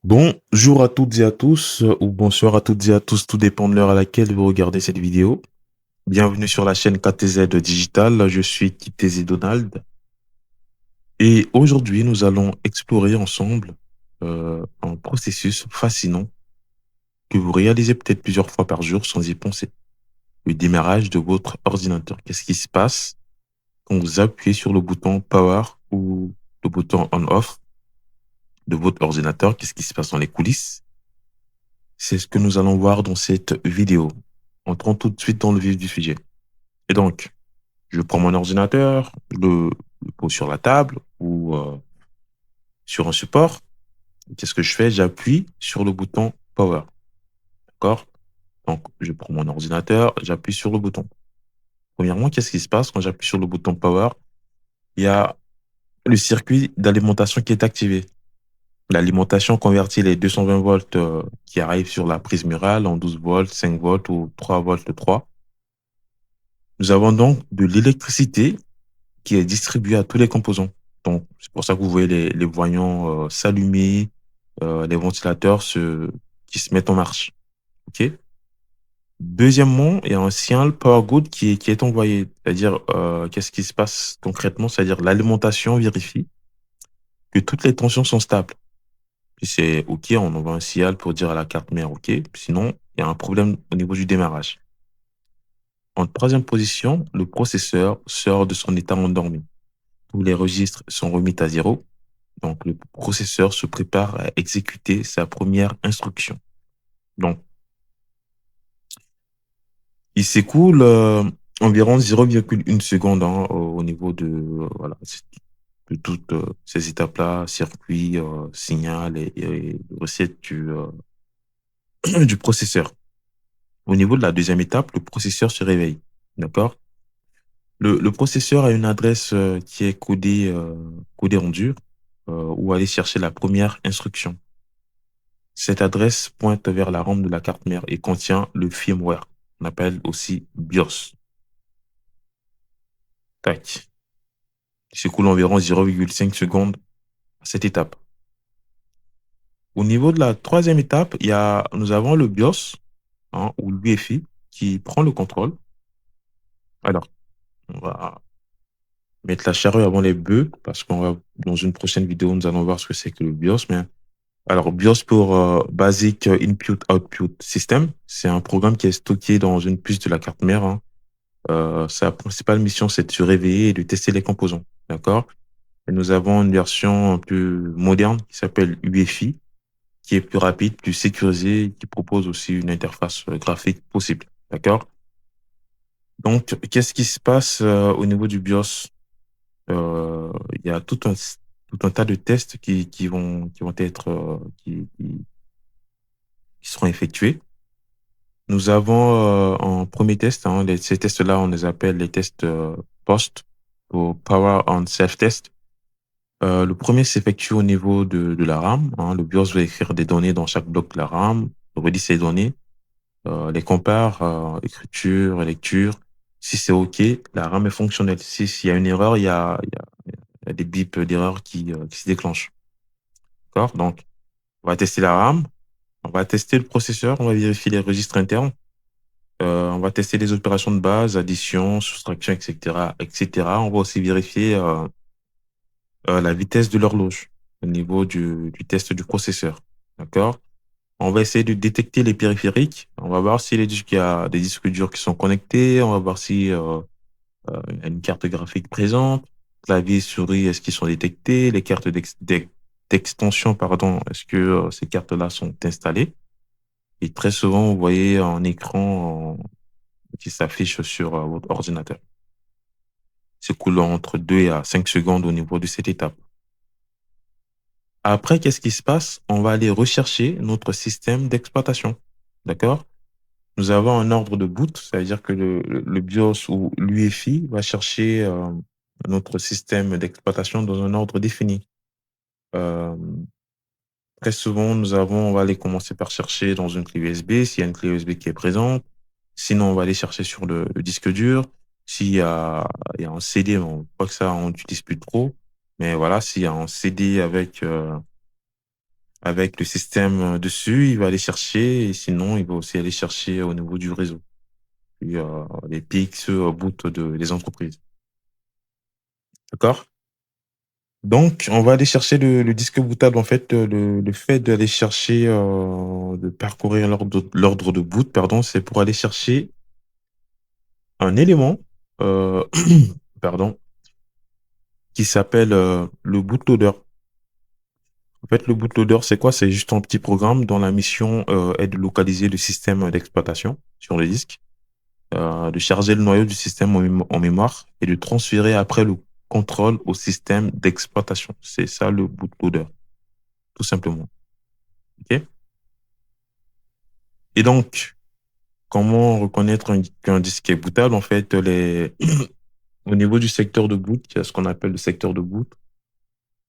Bonjour à toutes et à tous, ou bonsoir à toutes et à tous, tout dépend de l'heure à laquelle vous regardez cette vidéo. Bienvenue sur la chaîne KTZ Digital, je suis KTZ Donald. Et aujourd'hui, nous allons explorer ensemble un processus fascinant que vous réalisez peut-être plusieurs fois par jour sans y penser. Le démarrage de votre ordinateur. Qu'est-ce qui se passe quand vous appuyez sur le bouton Power ou le bouton On-Off de votre ordinateur? Qu'est-ce qui se passe dans les coulisses? C'est ce que nous allons voir dans cette vidéo. Entrons tout de suite dans le vif du sujet. Et donc, je prends mon ordinateur, le pose sur la table ou sur un support. Qu'est-ce que je fais? J'appuie sur le bouton Power. D'accord? Donc, je prends mon ordinateur, j'appuie sur le bouton. Premièrement, qu'est-ce qui se passe quand j'appuie sur le bouton Power? Il y a le circuit d'alimentation qui est activé. L'alimentation convertit les 220 volts qui arrivent sur la prise murale en 12 volts, 5 volts ou 3 volts 3. Nous avons donc de l'électricité qui est distribuée à tous les composants. Donc, c'est pour ça que vous voyez les voyants s'allumer, les ventilateurs qui se mettent en marche. OK? Deuxièmement, il y a un signal Power Good qui est envoyé. C'est-à-dire, qu'est-ce qui se passe concrètement? C'est-à-dire, l'alimentation vérifie que toutes les tensions sont stables. Si c'est OK, on envoie un signal pour dire à la carte mère OK. Sinon, il y a un problème au niveau du démarrage. En troisième position, le processeur sort de son état endormi. Tous les registres sont remis à zéro. Donc, le processeur se prépare à exécuter sa première instruction. Donc, il s'écoule environ 0,1 seconde au niveau voilà, de toutes ces étapes-là, circuit, signal et recette du processeur. Au niveau de la deuxième étape, le processeur se réveille. D'accord? Le processeur a une adresse qui est codée en dur où aller chercher la première instruction. Cette adresse pointe vers la rampe de la carte mère et contient le firmware. On appelle aussi BIOS. Tac. Il s'écoule environ 0,5 secondes à cette étape. Au niveau de la troisième étape, nous avons le BIOS ou l'UEFI qui prend le contrôle. Alors, on va mettre la charrue avant les bœufs parce dans une prochaine vidéo, nous allons voir ce que c'est que le BIOS. Mais alors, BIOS pour Basic Input Output System, c'est un programme qui est stocké dans une puce de la carte mère. Sa principale mission, c'est de se réveiller et de tester les composants. D'accord? Et nous avons une version un peu moderne qui s'appelle UEFI, qui est plus rapide, plus sécurisée, qui propose aussi une interface graphique possible. D'accord? Donc, qu'est-ce qui se passe au niveau du BIOS? Il y a tout un tas de tests qui vont être, qui seront effectués. Nous avons en premier test, ces tests-là, on les appelle les tests post ou Power on Self-Test. Le premier s'effectue au niveau de la RAM. Le BIOS va écrire des données dans chaque bloc de la RAM, relie ces données, les compare, écriture, lecture. Si c'est OK, la RAM est fonctionnelle. S'il y a une erreur, il y a des bips d'erreur qui se déclenchent. D'accord? Donc, on va tester la RAM, on va tester le processeur, on va vérifier les registres internes. On va tester les opérations de base, addition, soustraction, etc., etc. On va aussi vérifier la vitesse de l'horloge au niveau du test du processeur. D'accord? On va essayer de détecter les périphériques. On va voir si il y a des disques durs qui sont connectés. On va voir si il y a une carte graphique présente. Clavier, souris, est-ce qu'ils sont détectés? Les cartes d'extension, pardon, est-ce que ces cartes-là sont installées? Et très souvent, vous voyez un écran qui s'affiche sur votre ordinateur. C'est coulant entre 2 et à 5 secondes au niveau de cette étape. Après, qu'est-ce qui se passe? On va aller rechercher notre système d'exploitation. D'accord? Nous avons un ordre de boot, ça veut dire que le BIOS ou l'UEFI va chercher notre système d'exploitation dans un ordre défini. Euh, Très souvent, on va aller commencer par chercher dans une clé USB, s'il y a une clé USB qui est présente. Sinon, on va aller chercher sur le disque dur. Il y a un CD, bon, je crois que ça, on n'utilise plus trop. Mais voilà, s'il y a un CD avec le système dessus, il va aller chercher, et sinon, il va aussi aller chercher au niveau du réseau, puis, les PX boot des entreprises. D'accord? Donc, on va aller chercher le disque bootable. En fait, le fait d'aller chercher, de parcourir l'ordre de boot, pardon, c'est pour aller chercher un élément, euh, pardon, qui s'appelle le bootloader. En fait, le bootloader, c'est quoi? C'est juste un petit programme dont la mission est de localiser le système d'exploitation sur le disque, de charger le noyau du système en mémoire et de transférer après le contrôle au système d'exploitation. C'est ça le bootloader, tout simplement. OK? Et donc, comment reconnaître qu'un disque est bootable? En fait, au niveau du secteur de boot, il y a ce qu'on appelle le secteur de boot.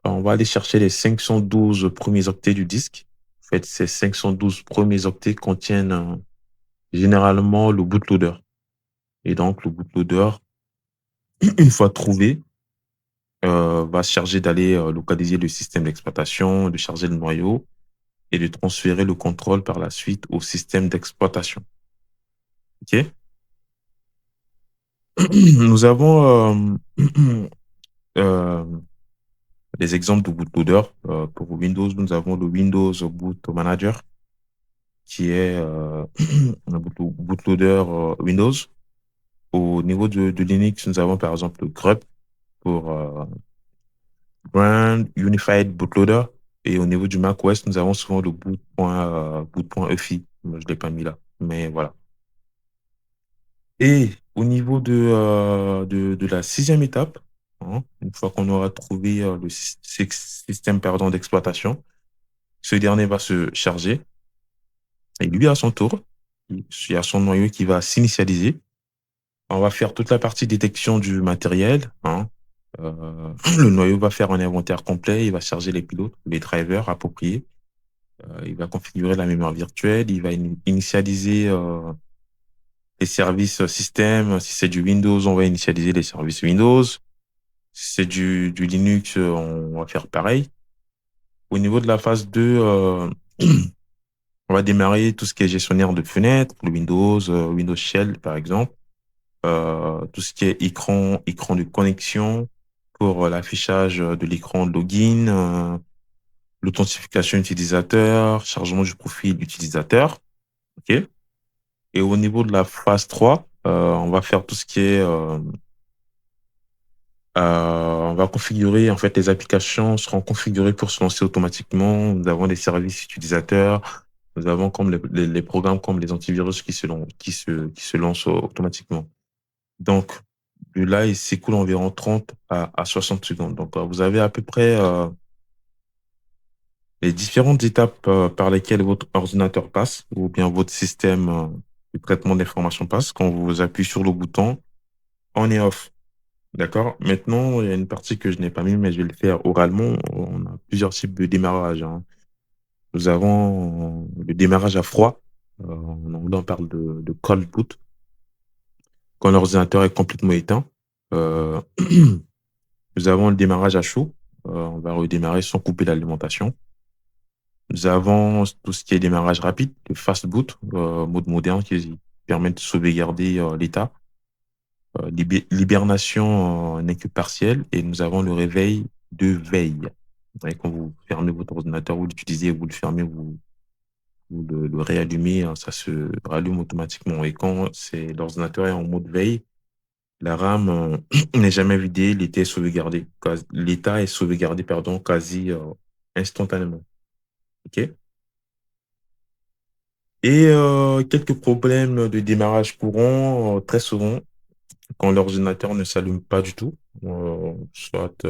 On va aller chercher les 512 premiers octets du disque. En fait, ces 512 premiers octets contiennent généralement le bootloader. Et donc, le bootloader, une fois trouvé, va se charger d'aller localiser le système d'exploitation, de charger le noyau et de transférer le contrôle par la suite au système d'exploitation. OK? Nous avons euh, des exemples de bootloader. Pour Windows, nous avons le Windows Boot Manager, qui est un bootloader Windows. Au niveau de Linux, nous avons par exemple le grep pour Grand Unified Bootloader. Et au niveau du macOS, nous avons souvent le boot.efi. Moi, je ne l'ai pas mis là, mais voilà. Et au niveau de la sixième étape, hein, une fois qu'on aura trouvé le système pardon, d'exploitation, ce dernier va se charger et lui, à son tour, il y a son noyau qui va s'initialiser. On va faire toute la partie détection du matériel, hein. Le noyau va faire un inventaire complet, il va charger les pilotes, les drivers appropriés. Il va configurer la mémoire virtuelle, il va initialiser les services système. Si c'est du Windows, on va initialiser les services Windows. Si c'est du Linux, on va faire pareil. Au niveau de la phase 2, on va démarrer tout ce qui est gestionnaire de fenêtres, le Windows, Windows Shell par exemple. Tout ce qui est écran de connexion pour l'affichage de l'écran de login, l'authentification utilisateur, chargement du profil utilisateur. OK? Et au niveau de la phase 3, on va faire tout ce qui est, on va configurer, en fait, les applications seront configurées pour se lancer automatiquement. Nous avons des services utilisateurs. Nous avons comme les programmes comme les antivirus qui se lancent automatiquement. Donc, de là, il s'écoule environ 30 à 60 secondes. Donc, vous avez à peu près les différentes étapes par lesquelles votre ordinateur passe ou bien votre système de traitement d'information passe quand vous appuyez sur le bouton on et off. D'accord? Maintenant, il y a une partie que je n'ai pas mis, mais je vais le faire oralement. On a plusieurs types de démarrage, hein. Nous avons le démarrage à froid. En anglais, on parle de cold boot, quand l'ordinateur est complètement éteint. Euh, Nous avons le démarrage à chaud. On va redémarrer sans couper l'alimentation. Nous avons tout ce qui est démarrage rapide, le fast boot, mode moderne qui permet de sauvegarder l'état. L'hibernation n'est que partielle et nous avons le réveil de veille. Et quand vous fermez votre ordinateur, vous l'utilisez, vous le fermez, vous le réallumez, hein, ça se rallume automatiquement. Et quand l'ordinateur est en mode veille, la RAM n'est jamais vidée, l'état est sauvegardé, pardon, quasi instantanément. OK? Et quelques problèmes de démarrage courant, très souvent, quand l'ordinateur ne s'allume pas du tout, soit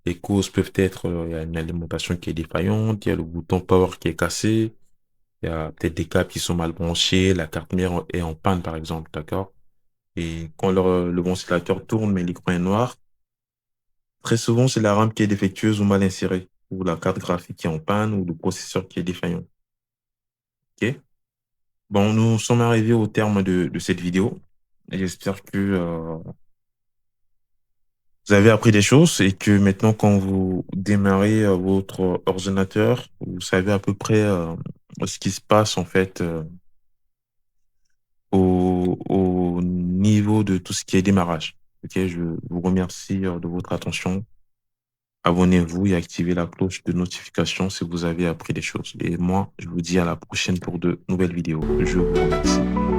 les causes peuvent être, il y a une alimentation qui est défaillante, il y a le bouton power qui est cassé, il y a peut-être des câbles qui sont mal branchés, la carte mère est en panne, par exemple, d'accord? Et quand le ventilateur tourne, mais l'écran est noir, très souvent, c'est la RAM qui est défectueuse ou mal insérée, ou la carte graphique qui est en panne, ou le processeur qui est défaillant. OK? Bon, nous sommes arrivés au terme de cette vidéo. Et j'espère que vous avez appris des choses et que maintenant, quand vous démarrez votre ordinateur, vous savez à peu près ce qui se passe en fait au niveau de tout ce qui est démarrage. Ok, je vous remercie de votre attention. Abonnez-vous et activez la cloche de notification si vous avez appris des choses. Et moi, je vous dis à la prochaine pour de nouvelles vidéos. Je vous remercie.